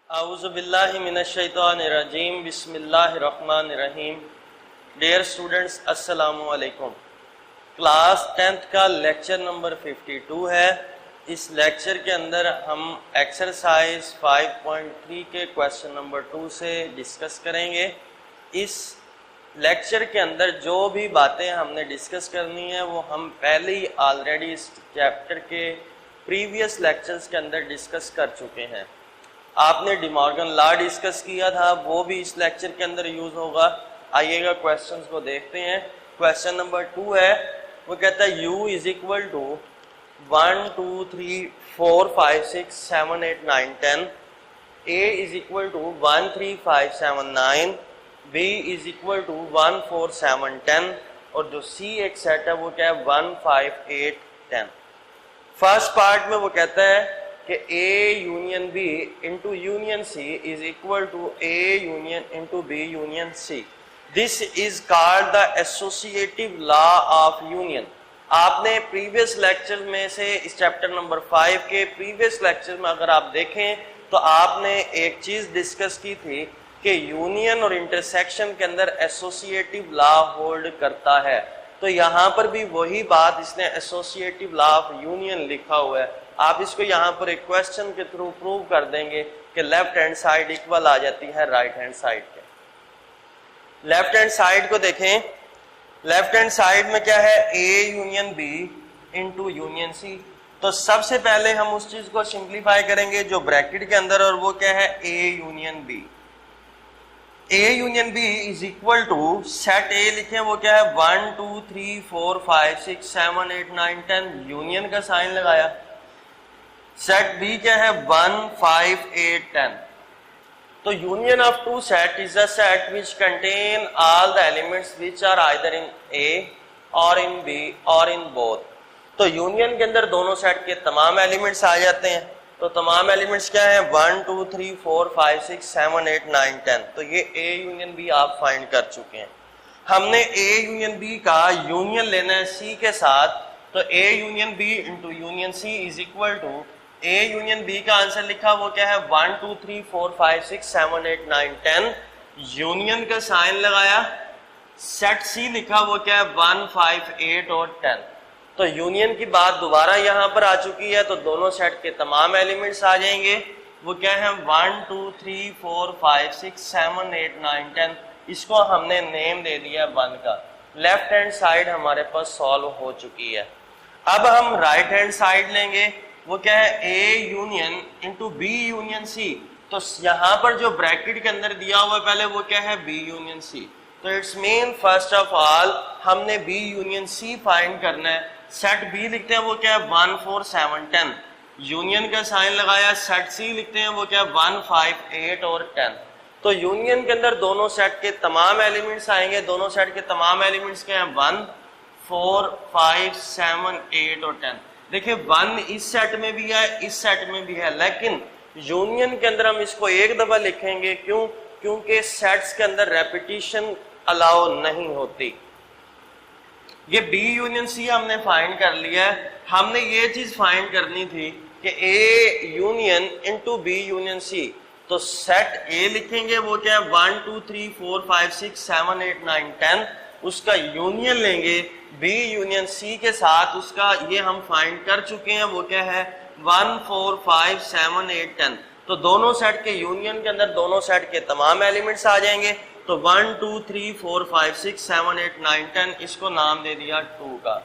आऊज़ुबिल्लाहि मिनश्शैतानिर्रजीम बिस्मिल्लाहिर्रहमानिर्रहीम। Dear students, अस्सलामु अलैकुम। क्लास 10th का लेक्चर नंबर 52 है। इस लेक्चर के अंदर हम एक्सरसाइज 5.3 के क्वेश्चन नंबर 2 से डिस्कस करेंगे। इस लेक्चर के अंदर जो भी बातें हमने डिस्कस करनी है वो हम पहले ही ऑलरेडी इस चैप्टर के प्रीवियस लेक्चर्स के अंदर डिस्कस कर चुके हैं। आपने डिमॉर्गन लॉ डिस्कस किया था, वो भी इस लेक्चर के अंदर यूज होगा। आइएगा क्वेश्चंस को देखते हैं। क्वेश्चन नंबर 2 है, वो कहता है u is equal to 1 2 3 4 5 6 7 8 9 10, a is equal to 1 3 5 7 9, b is equal to 1 4 7 10 और जो c एक सेट है वो क्या है 1 5 8 10। फर्स्ट पार्ट में वो कहता है कि A union B into union C is equal to A union into B union C। This is called the associative law of union. आपने प्रीवियस लेक्चर में से इस चैप्टर नंबर 5 के प्रीवियस लेक्चर में अगर आप देखें तो आपने एक चीज डिस्कस की थी कि यूनियन और इंटरसेक्शन के अंदर एसोसिएटिव लॉ होल्ड करता है। तो यहाँ पर भी वही बात इसने एसोसिएटिव लॉ ऑफ यूनियन लिखा हुआ है। आप इसको यहाँ पर एक क्वेश्चन के थ्रू प्रूव कर देंगे कि लेफ्ट हैंड साइड इक्वल आ जाती है राइट हैंड साइड के। लेफ्ट हैंड साइड को देखें, लेफ्ट हैंड साइड में क्या है A union B into union C। तो सबसे पहले हम उस चीज को सिंप्लीफाई करेंगे जो ब्रैकेट के अंदर, और वो क्या है A union B। A union B is equal to set A लिखे, वो क्या है 1 2 3 4 5 6 7 8 9 10, यूनियन का साइन लगाया। सेट B क्या है 1 5 8 10। तो union of two set is a set which contain all the elements which are either in A or in B और इन बोथ। तो यूनियन के अंदर दोनों सेट के तमाम एलिमेंट्स आ जाते हैं। तो तमाम एलिमेंट्स क्या है 1 2 3 4 5 6 7 8 9 10। तो ये A यूनियन B आप फाइंड कर चुके हैं। हमने A यूनियन B का यूनियन लेना है C के साथ। तो A union B into union C is equal to A union B का आंसर लिखा वो क्या है 1 2 3 4 5 6 7 8 9 10, यूनियन का साइन लगाया। सेट C लिखा वो क्या है 1 5 8 और 10। तो यूनियन की बात दोबारा यहाँ पर आ चुकी है। तो दोनों सेट के तमाम एलिमेंट्स आ जाएंगे। वो क्या है 1 2 3 4 5 6 7 8 9 10। इसको हमने नेम दे दिया 1 का। लेफ्ट हैंड साइड हमारे पास सॉल्व हो चुकी है। अब हम राइट हैंड साइड लेंगे। वो क्या है A union into B union C। तो यहाँ पर जो ब्रैकेट के अंदर दिया हुआ पहले वो क्या है B यूनियन C। तो it's mean first of all हमने B यूनियन C फाइंड करना है। सेट B लिखते हैं वो क्या है 1 4 7 10, यूनियन का साइन लगाया। सेट C लिखते हैं वो क्या है 1 5 8 और 10। तो यूनियन के अंदर दोनों सेट के तमाम एलिमेंट्स आएंगे। दोनों सेट के तमाम एलिमेंट्स क्या है 1 4 5 7 8 और 10। देखिए 1 इस सेट में भी है, इस सेट में भी है, लेकिन यूनियन के अंदर हम इसको एक दफा लिखेंगे। क्यों? क्योंकि सेट्स के अंदर रेपिटेशन अलाउ नहीं होती। ये B यूनियन C हमने फाइंड कर लिया है। हमने ये चीज फाइंड करनी थी कि A union into B union C। तो सेट A लिखेंगे वो क्या है 1 2 3 4 5 6 7 8 9 10, उसका यूनियन लेंगे B यूनियन C के साथ। उसका ये हम फाइंड कर चुके हैं, वो क्या है 1 4 5 7 8 10। तो दोनों सेट के यूनियन के अंदर दोनों सेट के तमाम एलिमेंट्स आ जाएंगे। तो 1 2 3 4 5 6 7 8 9 10, इसको नाम दे दिया 2 का।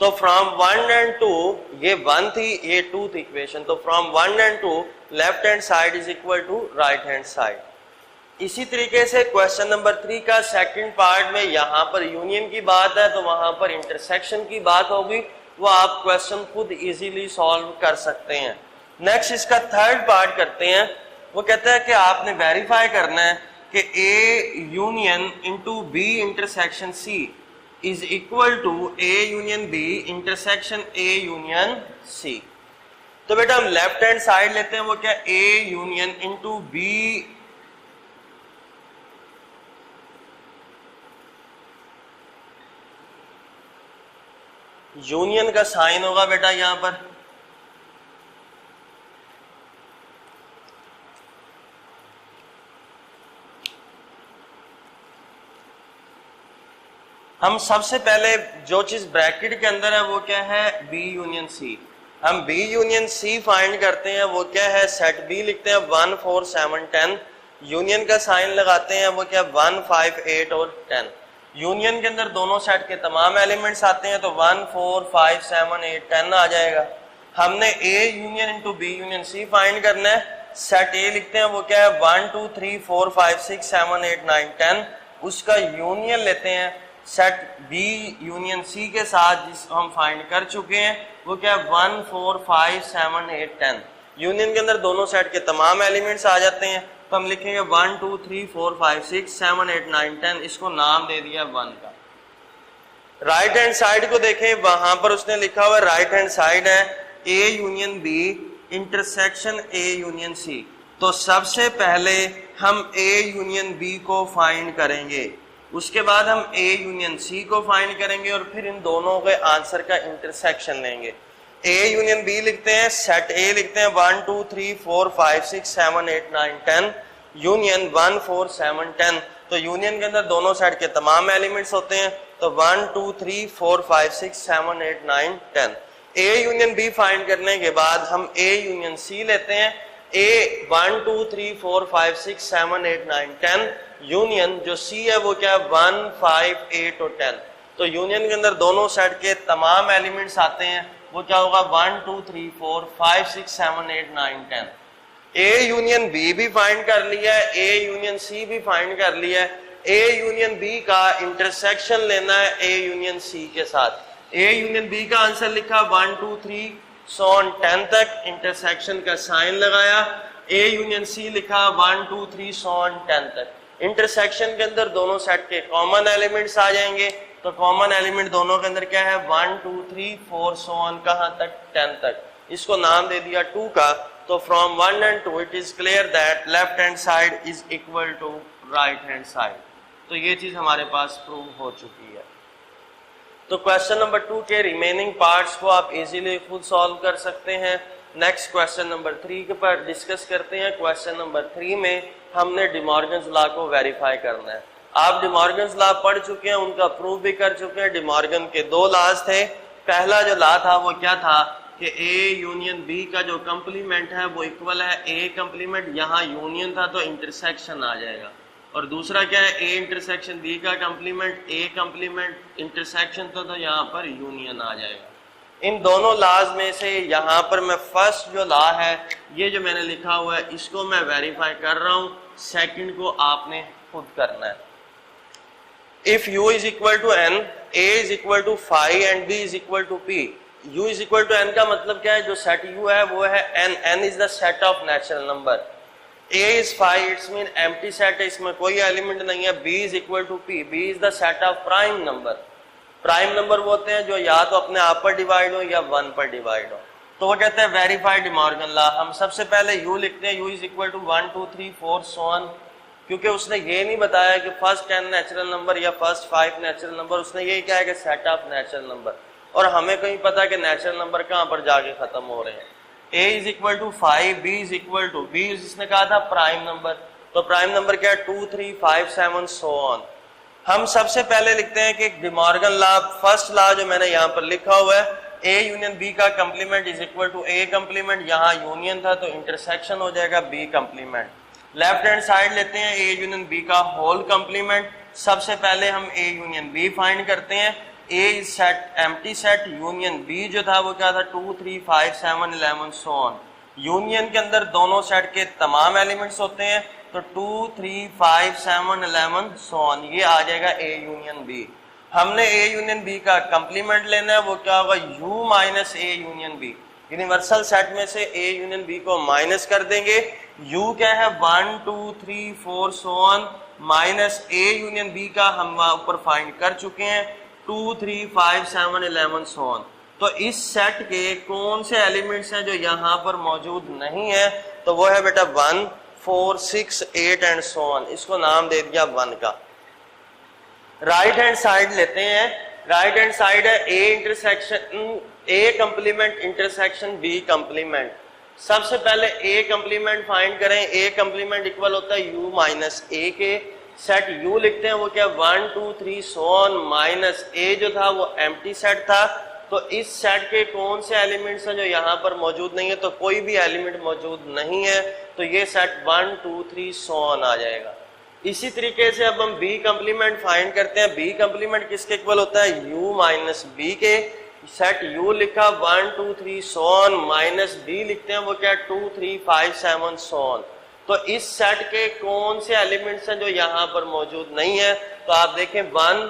तो फ्रॉम 1 एंड 2, ये 1 थी, ये 2 थी इक्वेशन। तो from 1 and 2 left hand side is equal to right hand side. इसी तरीके से क्वेश्चन नंबर 3 का सेकंड पार्ट में यहाँ पर यूनियन की बात है, तो वहां पर इंटरसेक्शन की बात होगी। वो आप क्वेश्चन खुद इजीली सॉल्व कर सकते हैं। नेक्स्ट इसका थर्ड पार्ट करते हैं। वो कहता है कि आपने वेरीफाई करना है कि A union into B intersection C is equal to A union B intersection A union C। तो बेटा हम लेफ्ट हैंड साइड लेते हैं। वो क्या A union into B union का साइन होगा बेटा यहां पर हम सबसे पहले जो चीज ब्रैकेट के अंदर है वो क्या है, बी यूनियन सी। हम बी यूनियन सी फाइंड करते हैं, वो क्या है, सेट बी लिखते हैं 1 4 7 10, यूनियन का साइन लगाते हैं, वो क्या 1 5 8 और 10। यूनियन के अंदर दोनों सेट के तमाम एलिमेंट्स आते हैं, तो 1 4 5 7 8 10 आ जाएगा। हमने A union into B union C find करना है। सेट ए लिखते हैं, वो क्या है 1 2 3 4 5 6 7 8 9 10, उसका यूनियन लेते हैं सेट बी यूनियन सी के साथ जिस हम फाइंड कर चुके हैं, वो क्या है 1 4 5 7 8 10। यूनियन के अंदर दोनों सेट के तमाम एलिमेंट्स आ जाते हैं, तो हम लिखेंगे 1 2 3 4 5 6 7 8 9 10, इसको नाम दे दिया 1 का। राइट हैंड साइड को देखें, वहां पर उसने लिखा हुआ राइट हैंड साइड है A union B intersection A union C. तो सबसे पहले हम ए यूनियन बी को फाइंड करेंगे, उसके बाद हम ए यूनियन सी को फाइंड करेंगे और फिर इन दोनों के आंसर का इंटरसेक्शन लेंगे। ए यूनियन बी लिखते हैं, सेट ए लिखते हैं 1 2 3 4 5 6 7 8 9 10, यूनियन 1 4 7 10। तो यूनियन के अंदर दोनों सेट के तमाम एलिमेंट्स होते हैं, तो 1 2 3 4 5 6 7 8 9 10। ए यूनियन बी फाइंड करने के बाद हम ए यूनियन सी लेते हैं, ए 1 2 3 4 5 6 7 8 9 10, यूनियन जो सी है वो क्या है 1 5 8 और 10। तो यूनियन के अंदर दोनों सेट के तमाम एलिमेंट्स आते हैं, वो क्या होगा 1 2 3 4 5 6 7 8 9 10। ए यूनियन बी भी फाइंड कर लिया है, ए यूनियन सी भी फाइंड कर लिया है। ए यूनियन बी का इंटरसेक्शन लेना है ए यूनियन सी के साथ। ए यूनियन बी का आंसर लिखा 1 2 3 10 तक, इंटरसेक्शन का साइन लगाया। ए यूनियन सी लिखा 1 2 3 10 तक। इंटरसेक्शन के अंदर दोनों सेट के कॉमन एलिमेंट्स आ जाएंगे, तो कॉमन एलिमेंट दोनों के अंदर क्या है 1 2 3 4 कहां तक, 10 तक। इसको नाम दे दिया 2 का। तो from 1 and 2 it is clear that left hand side is equal to right hand side. तो ये चीज हमारे पास प्रूव हो चुकी है। तो क्वेश्चन नंबर 2 के रिमेनिंग पार्ट्स को आप इजीली खुद सॉल्व कर सकते हैं। नेक्स्ट क्वेश्चन नंबर 3 के पर डिस्कस करते हैं। क्वेश्चन नंबर 3 में हमने डिमॉर्गन्स लॉ को वेरीफाई करना है। आप डिमॉर्गन्स लॉ पढ़ चुके हैं, उनका प्रूफ भी कर चुके हैं। डिमॉर्गन के 2 लॉज थे। पहला जो लॉ था वो क्या था कि ए यूनियन बी का जो कंप्लीमेंट है वो इक्वल है ए कंप्लीमेंट, यहाँ यूनियन था तो इंटरसेक्शन आ जाएगा। और दूसरा क्या है ए इंटरसेक्शन बी का कंप्लीमेंट, ए कंप्लीमेंट इंटरसेक्शन तो यहाँ पर यूनियन आ जाएगा। इन दोनों लॉज में से यहाँ पर मैं फर्स्ट जो लॉ है ये जो मैंने लिखा हुआ है इसको मैं वेरीफाई कर रहा हूँ, सेकंड को आपने खुद करना है। If u is equal to n, a is equal to phi and b is equal to p। u is equal to n का मतलब क्या है, जो सेट u है वो है n, n is the set of natural number. a is phi, it's mean empty set है, इसमें कोई एलिमेंट नहीं है। b is equal to p, b is the set of prime number. Prime number वो होते हैं जो या तो अपने आप पर डिवाइड हो या 1 पर डिवाइड हो। तो वो कहते हैं वेरीफाइड डिमॉर्गन लॉ। हम सबसे पहले u लिखते हैं, u is equal to 1 2 3 4 so on, क्योंकि उसने ये नहीं बताया कि फर्स्ट 10 नेचुरल नंबर या फर्स्ट 5 नेचुरल नंबर, उसने यही कहा कि सेट ऑफ नेचुरल नंबर। और हमें कहीं पता है कि नेचुरल नंबर कहाँ पर जाके खत्म हो रहे हैं। a is equal to 5, b is equal to, b इसने कहा था प्राइम नंबर, तो प्राइम नंबर क्या है 2 3 5 7 so on। हम सबसे पहले लिखते हैं कि डिमॉर्गन लॉ, फर्स्ट लॉ जो मैंने यहाँ पर लिखा हुआ है, a यूनियन b का complement is equal to a complement, यहाँ यूनियन था तो इंटरसेक्शन हो जाएगा b complement. Left hand side लेते हैं a यूनियन b का होल कंप्लीमेंट। सबसे पहले हम a यूनियन b फाइंड करते हैं। a is set empty set, union b जो था वो क्या था 2 3 5 7 11 so on। यूनियन के अंदर दोनों सेट के तमाम एलिमेंट्स होते हैं, तो 2 3 5 7 11 so on, ये आ जाएगा a यूनियन b। हमने a यूनियन b का कंप्लीमेंट लेना है, वो क्या होगा u minus a union b। Universal set में से a यूनियन b को माइनस कर देंगे। u क्या है 1 2 3 4 so on, minus a union b का हम ऊपर फाइंड कर चुके हैं 2 3 5 7 11 so on। तो इस सेट के कौन से एलिमेंट्स हैं जो यहाँ पर मौजूद नहीं है, तो वो है बेटा 1 4 6 8 एंड so on। इसको नाम दे दिया 1 का। राइट हैंड साइड लेते हैं। राइट हैंड साइड है a intersection a complement intersection b complement. सबसे पहले a कंप्लीमेंट फाइंड करें। a कंप्लीमेंट इक्वल होता है u माइनस a के। सेट यू लिखते हैं वो क्या 1 2 3 सो ऑन माइनस ए जो था वो एम्प्टी सेट था। तो इस सेट के कौन से एलिमेंट्स हैं जो यहाँ पर मौजूद नहीं है, तो कोई भी एलिमेंट मौजूद नहीं है, तो ये सेट 1 2 3 सो ऑन आ जाएगा। इसी तरीके से अब हम बी कंप्लीमेंट फाइंड करते हैं। बी कंप्लीमेंट किसके इक्वल होता है, u माइनस बी के। सेट u लिखा 1 2 3 सो ऑन माइनस b लिखते हैं वो क्या 2 3 5 7 सो ऑन। तो इस सेट के कौन से एलिमेंट्स हैं जो यहाँ पर मौजूद नहीं है, तो आप देखें 1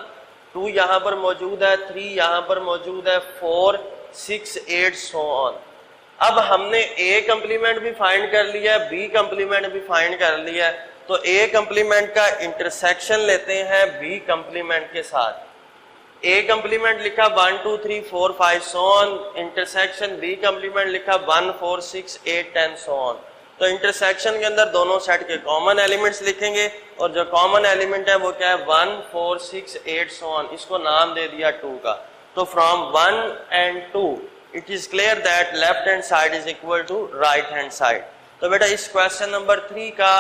2 यहाँ पर मौजूद है, 3 यहाँ पर मौजूद है, 4 6 8 सो ऑन। अब हमने a कंप्लीमेंट भी फाइंड कर लिया है, b कंप्लीमेंट भी फाइंड कर लिया है, तो a कंप्लीमेंट का इंटरसेक्शन लेते हैं b कंप्लीमेंट के साथ। a कंप्लीमेंट लिखा 1 2 3 4 5 so on, intersection b complement लिखा 1 4 6 8 10 सो ऑन। तो इंटरसेक्शन के अंदर दोनों सेट के कॉमन एलिमेंट्स लिखेंगे और जो कॉमन एलिमेंट है वो क्या है 1 4 6 8 सो ऑन, इसको नाम दे दिया 2 का। तो from 1 and 2 it is clear that left hand side is equal to right hand side. तो बेटा इस क्वेश्चन नंबर 3 का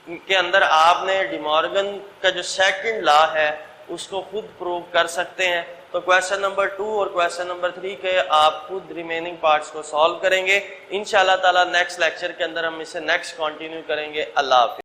के अंदर आपने डिमॉर्गन का जो सेकंड लॉ है उसको खुद प्रूव कर सकते हैं। तो क्वेश्चन नंबर 2 और क्वेश्चन नंबर 3 के आप खुद रिमेनिंग पार्ट्स को सॉल्व करेंगे। इंशाल्लाह ताला नेक्स्ट लेक्चर के अंदर हम इसे नेक्स्ट कंटिन्यू करेंगे। अल्लाह हाफिज़।